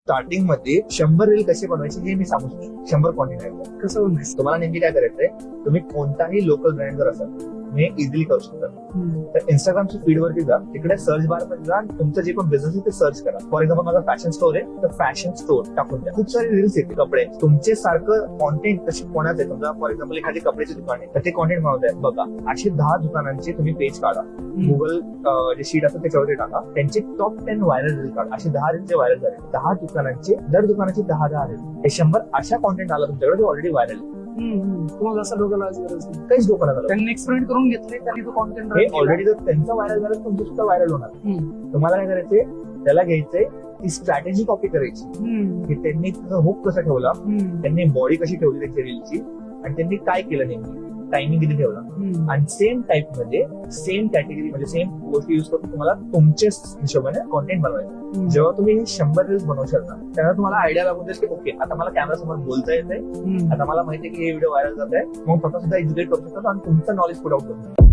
Starting मध्ये 100 reel कसे बनवायचे हे मी सांगू शकतो. 100 कॉन्टेंट आहे. कसं बनवायचं? तुम्हाला नेमकी काय करायचंय, तुम्ही कोणताही लोकल ब्रँड जर असाल तुम्ही इझिली करू शकता. तर इंस्टाग्रामची फीड वरती जा, तिकडे सर्च बार मध्ये जा आणि तुमचं जे पण बिझनेस आहे ते सर्च करा. फॉर एक्झाम्पल माझा फॅशन स्टोर आहे, तर फॅशन स्टोर टाकून द्या. खूप सारे रील्स येते कपडे, तुमचे सारखं कॉन्टेंट कशी कोणाचं आहे. समजा फॉर एक्झाम्पल एखादी कपड्याची दुकान आहे, तर ते कॉन्टेंट बनवत आहे बघा. असे 10 दुकानांचे तुम्ही पेज काढा, गुगल जे शीट असतं त्याच्यावरती टाका, त्यांचे टॉप 10 व्हायरल रील काढा. असे 10 रील जे व्हायरल झाले, 10 दुकानांचे, दर दुकानाचे 10 रील, हे 100 अशा कॉन्टेंट आला तुमच्याकडे ऑलरेडी व्हायरल. तुम्हाला असं डोकं लावायची गरज नाही. काहीच डोकं नका. त्यांनी एक्सपेरिमेंट करून घेतले, त्यांनी तो कॉन्टेंट हे ऑलरेडी जर त्यांचा व्हायरल झाला तुमचं सुद्धा व्हायरल होणार. तुम्हाला काय करायचंय, त्याला घ्यायचंय, ती स्ट्रॅटेजी कॉपी करायची की त्यांनी हुक कसा ठेवला, त्यांनी बॉडी कशी ठेवली त्यांच्या रीलची, आणि त्यांनी काय केलं नेमकी, टायमिंग किती ठेवला, आणि सेम टाईप मध्ये सेम कॅटेगरी मध्ये सेम गोष्टी युज करून तुम्हाला तुमच्या हिशोबाने कॉन्टेंट बनवायचं. जेव्हा तुम्ही 100 रील्स बनवशाल ना, तेव्हा तुम्हाला आयडिया लागून जाईल की ओके आता मला कॅमेरा समोर बोलता येतंय, आता मला माहिती आहे की हे व्हिडिओ व्हायरल जात आहे, मग स्वतः सुद्धा एक्झिक्यूट करू शकतो आणि तुमचं नॉलेज पुट आउट करू शकतो.